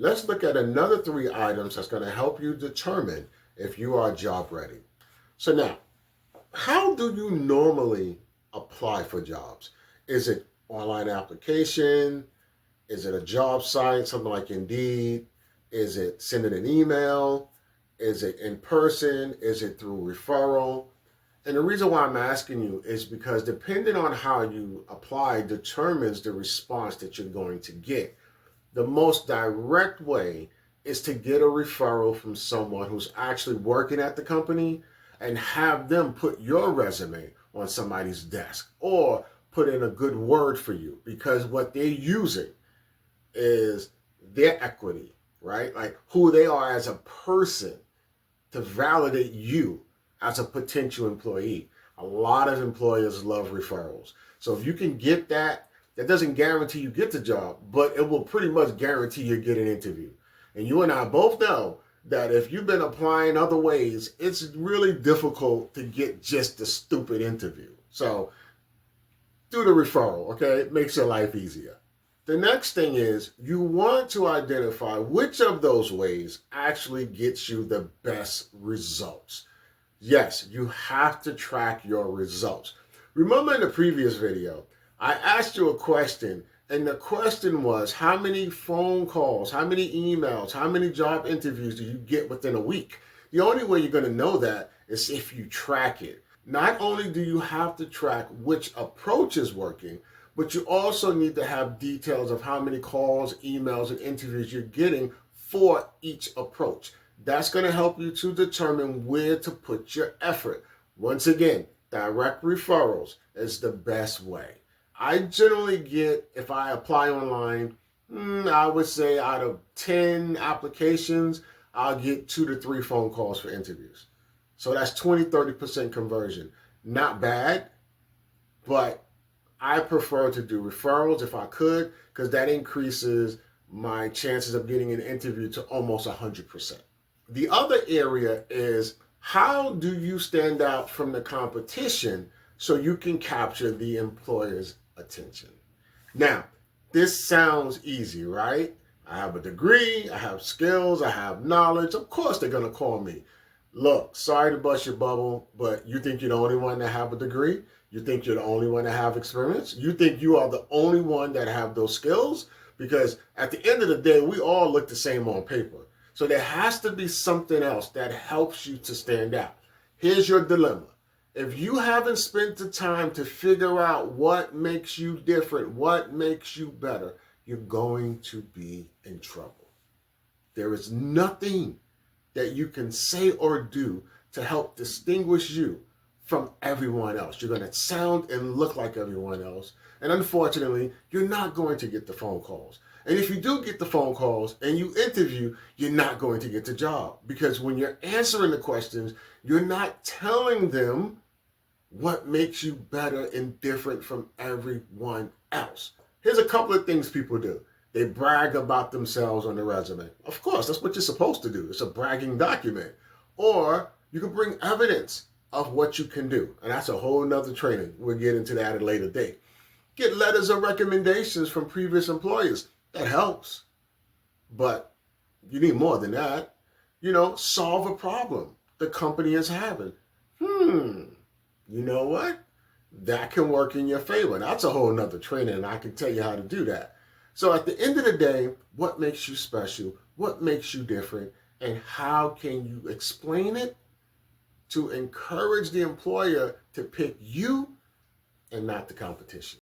let's look at another 3 items that's going to help you determine if you are job ready. So now, how do you normally apply for jobs? Is it online application? Is it a job site, something like Indeed? Is it sending an email? Is it in person? Is it through referral? And the reason why I'm asking you is because depending on how you apply determines the response that you're going to get. The most direct way is to get a referral from someone who's actually working at the company and have them put your resume on somebody's desk or put in a good word for you, because what they're using is their equity, right? Like who they are as a person to validate you as a potential employee. A lot of employers love referrals. So if you can get that, that doesn't guarantee you get the job, but it will pretty much guarantee you get an interview. And you and I both know that if you've been applying other ways, it's really difficult to get just the stupid interview. So do the referral, okay? It makes your life easier. The next thing is you want to identify which of those ways actually gets you the best results. Yes, you have to track your results. Remember in the previous video, I asked you a question, and the question was, how many phone calls, how many emails, how many job interviews do you get within a week? The only way you're going to know that is if you track it. Not only do you have to track which approach is working, but you also need to have details of how many calls, emails, and interviews you're getting for each approach. That's going to help you to determine where to put your effort. Once again, direct referrals is the best way. I generally get, if I apply online, I would say out of 10 applications, I'll get 2 to 3 phone calls for interviews. So that's 20-30% conversion. Not bad, but I prefer to do referrals if I could, because that increases my chances of getting an interview to almost 100%. The other area is, how do you stand out from the competition so you can capture the employer's attention? Now, this sounds easy, right? I have a degree, I have skills, I have knowledge. Of course they're going to call me. Look, sorry to bust your bubble, but you think you're the only one that have a degree? You think you're the only one that have experience? You think you are the only one that have those skills? Because at the end of the day, we all look the same on paper. So there has to be something else that helps you to stand out. Here's your dilemma. If you haven't spent the time to figure out what makes you different, what makes you better, you're going to be in trouble. There is nothing that you can say or do to help distinguish you from everyone else. You're going to sound and look like everyone else. And unfortunately, you're not going to get the phone calls. And if you do get the phone calls and you interview, you're not going to get the job. Because when you're answering the questions, you're not telling them what makes you better and different from everyone else. Here's a couple of things people do. They brag about themselves on the resume. Of course, that's what you're supposed to do. It's a bragging document. Or you can bring evidence of what you can do. And that's a whole nother training. We'll get into that at a later date. Get letters of recommendations from previous employers. That helps. But you need more than that. Solve a problem the company is having. You know what? That can work in your favor. That's a whole nother training, and I can tell you how to do that. So at the end of the day, what makes you special? What makes you different? And how can you explain it to encourage the employer to pick you and not the competition?